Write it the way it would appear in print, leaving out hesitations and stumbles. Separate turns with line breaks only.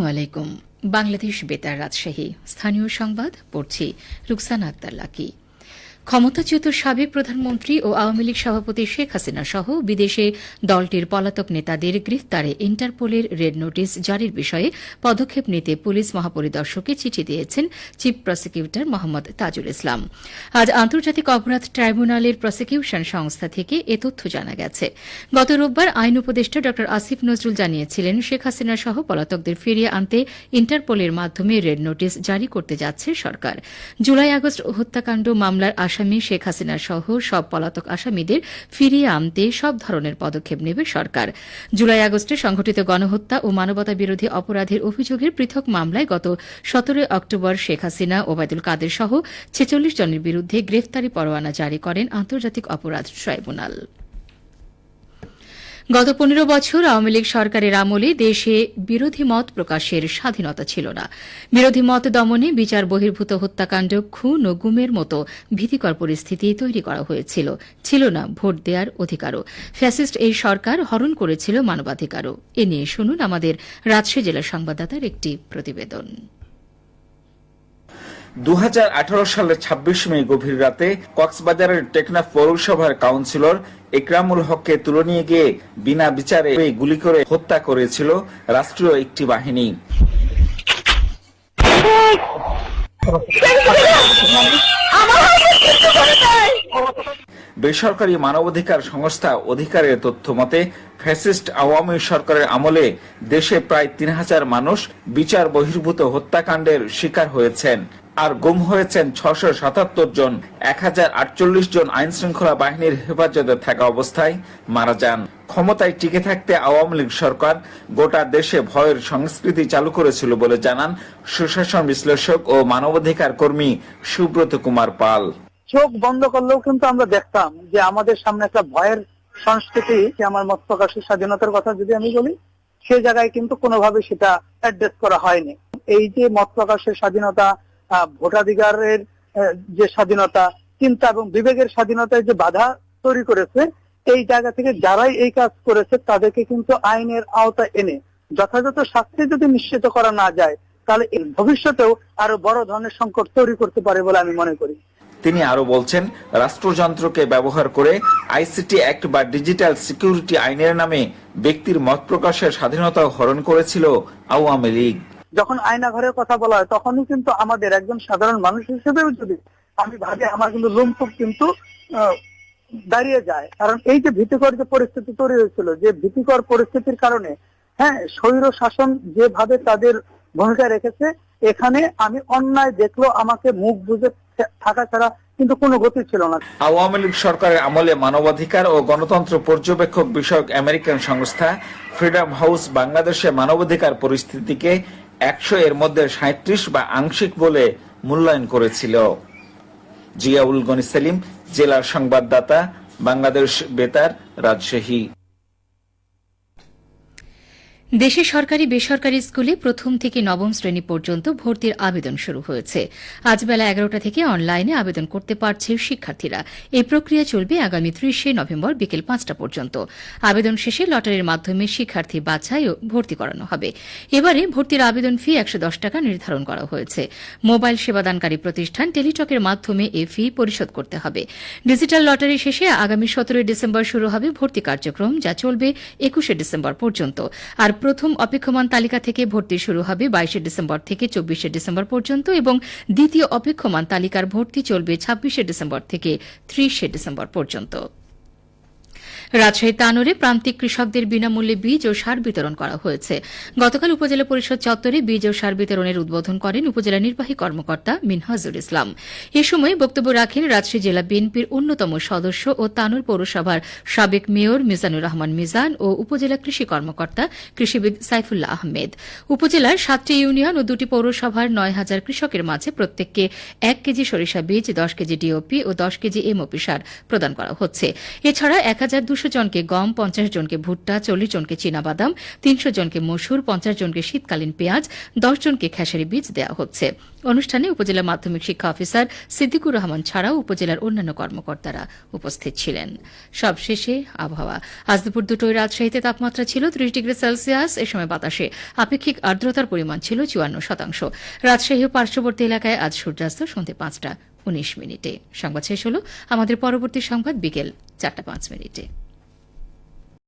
আলাইকুম। বাংলাদেশ বেতার রাজশাহী স্থানীয় সংবাদ পড়ছি রুকসানা আক্তার লাকি। ক্ষমতাচ্যুত সাবেক প্রধানমন্ত্রী ও আওয়ামী লীগ সভাপতি শেখ হাসিনা সহ বিদেশে দলটির পলাতক নেতাদের গ্রেফতারে ইন্টারপোলের রেড নোটিশ জারির বিষয়ে পদক্ষেপ নিতে পুলিশ মহাপরিদর্শককে চিঠি দিয়েছেন চিফ প্রসিকিউটর মোহাম্মদ তাজুল ইসলাম। আজ আন্তর্জাতিক অপরাধ ট্রাইব্যুনালের প্রসিকিউশন সংস্থা থেকে এ তথ্য জানা গেছে। গত রোববার আইন উপদেষ্টা ড আসিফ নজরুল জানিয়েছিলেন, শেখ হাসিনা সহ পলাতকদের ফিরিয়ে আনতে ইন্টারপোলের মাধ্যমে রেড নোটিশ জারি করতে যাচ্ছে সরকার। জুলাই আগস্ট হত্যাকাণ্ড মামলার আসামি শেখ হাসিনা সহ সব পলাতক আসামিদের ফিরিয়ে আনতে সব ধরনের পদক্ষেপ নেবে সরকার। জুলাই আগস্টে সংঘটিত গণহত্যা ও মানবতা বিরোধী অপরাধের অভিযোগের পৃথক মামলায় গত ১৭ অক্টোবর শেখ হাসিনা, ওবায়দুল কাদের সহ ৪৬ জনের বিরুদ্ধে গ্রেফতারি পরোয়ানা জারি করেন আন্তর্জাতিক অপরাধ ট্রাইব্যুনাল। গত ১৫ বছর আওয়ামী লীগ সরকারের আমলে দেশে বিরোধী মত প্রকাশের স্বাধীনতা ছিল না। বিরোধী মত দমনে বিচার বহির্ভূত হত্যাকাণ্ড, খুন ও গুমের মতো ভীতিকর পরিস্থিতি তৈরি করা হয়েছিল। ছিল না ভোট দেওয়ার অধিকারও। ফ্যাসিস্ট এই সরকার হরণ করেছিল মানবাধিকারও। এ নিয়ে শুনুন আমাদের রাজশাহী জেলা সংবাদদাতার একটি প্রতিবেদন।
২০১৮ সালের ২৬ মে গভীর রাতে কক্সবাজারের টেকনাফ পৌরসভার কাউন্সিলর একরামুল হককে তুলে নিয়ে গিয়ে বিনা বিচারে গুলি করে হত্যা করেছিল রাষ্ট্রীয় একটি বাহিনী। বেসরকারি মানবাধিকার সংস্থা অধিকারের তথ্য মতে ফ্যাসিস্ট আওয়ামী সরকারের আমলে দেশে প্রায় ৩,০০০ মানুষ বিচার বহির্ভূত হত্যাকাণ্ডের শিকার হয়েছেন, আর গুম হয়েছেন ৬৭৭ জন। ১,০৪৮ জন আইনশৃঙ্খলা বাহিনীর হেফাজতে থাকা অবস্থায় মারা যান। ক্ষমতায় টিকে থাকতে আওয়ামী লীগ সরকার গোটা দেশে ভয়ের সংস্কৃতি চালু করেছিল বলে জানান সুশাসন বিশ্লেষক ও মানবাধিকার কর্মী সুব্রত কুমার পাল।
চোখ বন্ধ করলেও কিন্তু আমরা দেখতাম যে আমাদের সামনে একটা ভয়ের সংস্কৃতি, আমার মত প্রকাশের স্বাধীনতার কথা যদি আমি বলি, সে জায়গায় কিন্তু কোনোভাবে সেটা অ্যাড্রেস করা হয়নি। এই যে মত প্রকাশের স্বাধীনতা, ভোটাধিকারের যে স্বাধীনতা, চিন্তা এবং বিবেকের স্বাধীনতায় যে বাধা তৈরি করেছে, এই জায়গা থেকে যারাই এই কাজ করেছে তাদেরকে কিন্তু আইনের আওতায় এনে যথাযথ শাস্তি যদি নিশ্চিত করা না যায়, তাহলে ভবিষ্যতেও আরো বড় ধরনের সংকট তৈরি করতে পারে বলে আমি মনে করি।
তিনি আরো বলছেন, রাষ্ট্রযন্ত্রকে ব্যবহার করে আইসিটি অ্যাক্ট বা ডিজিটাল সিকিউরিটি আইনের নামে ব্যক্তির মত প্রকাশের স্বাধীনতা হরণ করেছিল আওয়ামী লীগ।
যখন আয়নাঘরের কথা বলা হয় তখনই কিন্তু আমাদের একজন সাধারণ মানুষ হিসেবেও যদি আমি ভাবি, আমার কিন্তু লোমকূপ কিন্তু দাঁড়িয়ে যায়। কারণ এই যে ভীতিকর যে পরিস্থিতি তৈরি হয়েছিল, যে ভীতিকর পরিস্থিতির কারণে স্বৈর শাসন যেভাবে তাদের ভূমিকা রেখেছে, এখানে আমি অন্যায় দেখলো আমাকে মুখ বুজে থাকা ছাড়া কিন্তু কোনো গতি ছিল না।
আওয়ামী লীগ সরকারের আমলে মানবাধিকার ও গণতন্ত্র পর্যবেক্ষক বিষয়ক আমেরিকান সংস্থা ফ্রিডম হাউস বাংলাদেশে মানবাধিকার পরিস্থিতিকে ১০০ এর মধ্যে ৩৭ বা আংশিক বলে মূল্যায়ন করেছিল। জিয়াউল গনি সেলিম, জেলার সংবাদদাতা, বাংলাদেশ বেতার, রাজশাহী।
দেশে সরকারি বেসরকারি স্কুলে প্রথম থেকে নবম শ্রেণী পর্যন্ত ভর্তির আবেদন শুরু হয়েছে। আজ বেলা ১১টা থেকে অনলাইনে আবেদন করতে পারছে শিক্ষার্থীরা। এই প্রক্রিয়া চলবে আগামী ৩০ নভেম্বর বিকেল ৫টা পর্যন্ত। আবেদন শেষে লটারির মাধ্যমে শিক্ষার্থী বাছাই ও ভর্তি করানো হবে। এবারে ভর্তির আবেদন ফি ১১০ টাকা নির্ধারণ করা হয়েছে। মোবাইল সেবাদানকারী প্রতিষ্ঠান টেলিটকের মাধ্যমে এ ফি পরিশোধ করতে হবে। ডিজিটাল লটারি শেষে আগামী ১৭ ডিসেম্বর শুরু হবে ভর্তি কার্যক্রম, যা চলবে ২১ ডিসেম্বর পর্যন্ত। আর প্রথম অপেক্ষমান তালিকা থেকে ভর্তি শুরু হবে ২২ ডিসেম্বর থেকে ২৪ ডিসেম্বর পর্যন্ত এবং দ্বিতীয় অপেক্ষমান তালিকার ভর্তি চলবে ২৬ ডিসেম্বর থেকে ৩০ ডিসেম্বর পর্যন্ত। রাজশাহী তানোরে প্রান্তিক কৃষকদের বিনামূল্যে বীজ ও সার বিতরণ করা হয়েছে। গতকাল উপজেলা পরিষদ চত্বরে বীজ ও সার বিতরণের উদ্বোধন করেন উপজেলা নির্বাহী কর্মকর্তা মিনহাজুল ইসলাম। এ সময় বক্তব্য রাখেন রাজশাহী জেলা বিএনপির অন্যতম সদস্য ও তানোর পৌরসভার সাবেক মেয়র মিজানুর রহমান মিজান ও উপজেলা কৃষি কর্মকর্তা কৃষিবিদ সাইফুল্লাহ আহমেদ। উপজেলার ৭টি ইউনিয়ন ও ২টি পৌরসভার ৯,০০০ কৃষকের মাঝে প্রত্যেককে ১ কেজি সরিষা বীজ, ১০ কেজি ডিওপি ও ১০ কেজি এমওপি সার প্রদান করা হচ্ছে। এছাড়া ১,২০০ 200 জনকে গম, 50 জনকে ভুট্টা, 40 জনকে চীনাবাদাম, 300 জনকে মসুর, 50 জনকে শীতকালীন পেঁয়াজ, 10 জনকে খেসারি বীজ দেওয়া হচ্ছে। অনুষ্ঠানে উপজেলা মাধ্যমিক শিক্ষা অফিসার সিদ্দিকুর রহমান ছাড়াও উপজেলার অন্যান্য কর্মকর্তারা উপস্থিত ছিলেন। সবশেষে আবহাওয়া। আজ দুপুর 2টোয় রাজশাহীতে তাপমাত্রা ছিল 30 ডিগ্রি সেলসিয়াস। এ সময় বাতাসে আপেক্ষিক আর্দ্রতার পরিমাণ ছিল 54%। রাজশাহী ও পার্শ্ববর্তী এলাকায় আজ সূর্যাস্ত সন্ধ্যে 5টা 19 মিনিটে। সংবাদ শেষ হল। আমাদের পরবর্তী সংবাদ বিকেল 4টা 5 মিনিটে।